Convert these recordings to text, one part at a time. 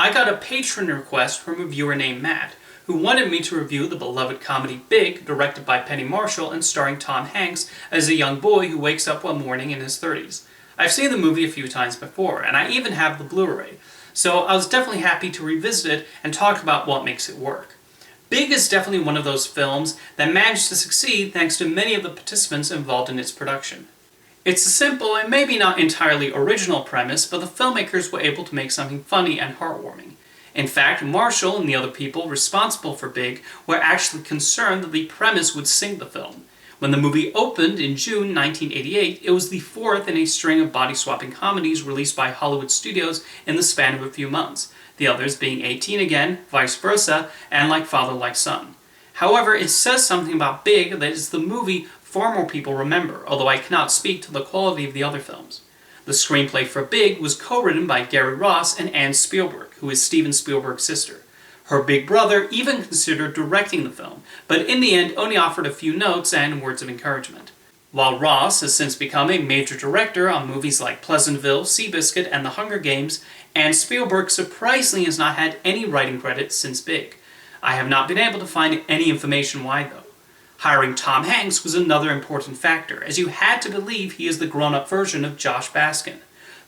I got a patron request from a viewer named Matt, who wanted me to review the beloved comedy Big, directed by Penny Marshall and starring Tom Hanks as a young boy who wakes up one morning in his 30s. I've seen the movie a few times before, and I even have the Blu-ray, so I was definitely happy to revisit it and talk about what makes it work. Big is definitely one of those films that managed to succeed thanks to many of the participants involved in its production. It's a simple and maybe not entirely original premise, but the filmmakers were able to make something funny and heartwarming. In fact, Marshall and the other people responsible for Big were actually concerned that the premise would sink the film. When the movie opened in June 1988, it was the fourth in a string of body-swapping comedies released by Hollywood studios in the span of a few months, the others being 18 Again, Vice Versa, and Like Father Like Son. However, it says something about Big that is the movie far more people remember, although I cannot speak to the quality of the other films. The screenplay for Big was co-written by Gary Ross and Anne Spielberg, who is Steven Spielberg's sister. Her big brother even considered directing the film, but in the end only offered a few notes and words of encouragement. While Ross has since become a major director on movies like Pleasantville, Seabiscuit, and The Hunger Games, Anne Spielberg surprisingly has not had any writing credits since Big. I have not been able to find any information why though. Hiring Tom Hanks was another important factor, as you had to believe he is the grown-up version of Josh Baskin.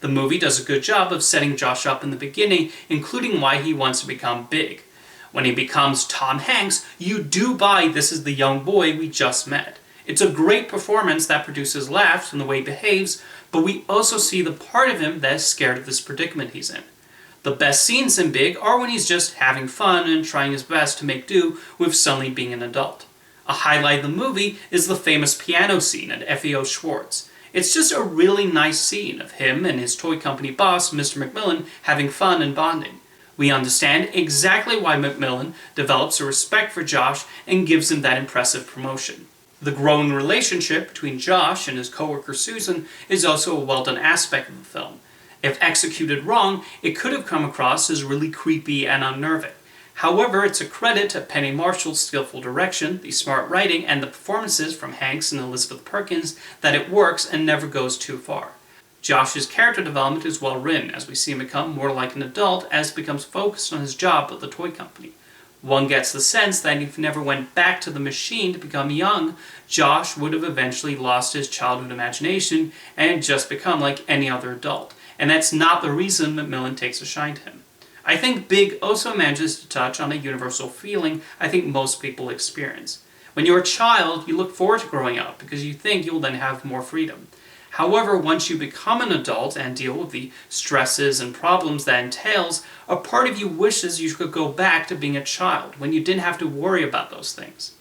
The movie does a good job of setting Josh up in the beginning, including why he wants to become big. When he becomes Tom Hanks, you do buy this is the young boy we just met. It's a great performance that produces laughs from the way he behaves, but we also see the part of him that is scared of this predicament he's in. The best scenes in Big are when he's just having fun and trying his best to make do with suddenly being an adult. A highlight of the movie is the famous piano scene at f.a.o. Schwartz. It's just a really nice scene of him and his toy company boss, Mr. McMillan, having fun and bonding. We understand exactly why McMillan develops a respect for Josh and gives him that impressive promotion. The growing relationship between Josh and his co-worker Susan is also a well-done aspect of the film. If executed wrong, it could have come across as really creepy and unnerving. However, it's a credit to Penny Marshall's skillful direction, the smart writing, and the performances from Hanks and Elizabeth Perkins that it works and never goes too far. Josh's character development is well written, as we see him become more like an adult as he becomes focused on his job at the toy company. One gets the sense that if he never went back to the machine to become young, Josh would have eventually lost his childhood imagination and just become like any other adult. And that's not the reason McMillan takes a shine to him. I think Big also manages to touch on a universal feeling I think most people experience. When you're a child, you look forward to growing up because you think you'll then have more freedom. However, once you become an adult and deal with the stresses and problems that entails, a part of you wishes you could go back to being a child when you didn't have to worry about those things.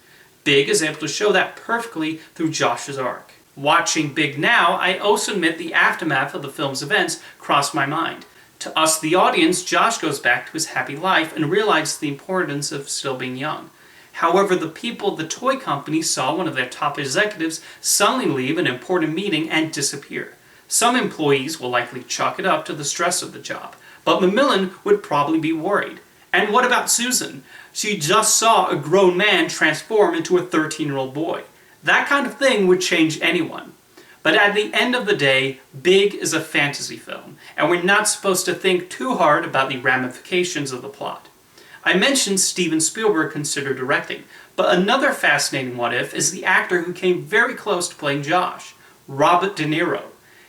Big is able to show that perfectly through Josh's arc. Watching Big now, I also admit the aftermath of the film's events crossed my mind. To us, the audience, Josh goes back to his happy life and realizes the importance of still being young. However, the people at the toy company saw one of their top executives suddenly leave an important meeting and disappear. Some employees will likely chalk it up to the stress of the job, but McMillan would probably be worried. And what about Susan? She just saw a grown man transform into a 13-year-old boy. That kind of thing would change anyone. But at the end of the day, Big is a fantasy film, and we're not supposed to think too hard about the ramifications of the plot. I mentioned Steven Spielberg considered directing, but another fascinating what-if is the actor who came very close to playing Josh, Robert De Niro.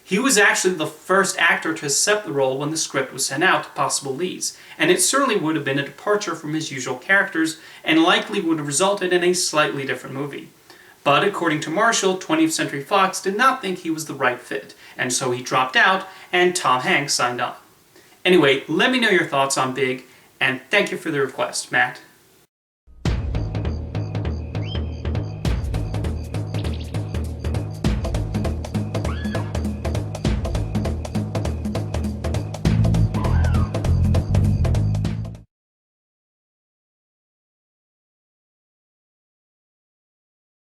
He was actually the first actor to accept the role when the script was sent out to possible leads, and it certainly would have been a departure from his usual characters and likely would have resulted in a slightly different movie. But according to Marshall, 20th Century Fox did not think he was the right fit, and so he dropped out and Tom Hanks signed on. Anyway, let me know your thoughts on Big, and thank you for the request, Matt.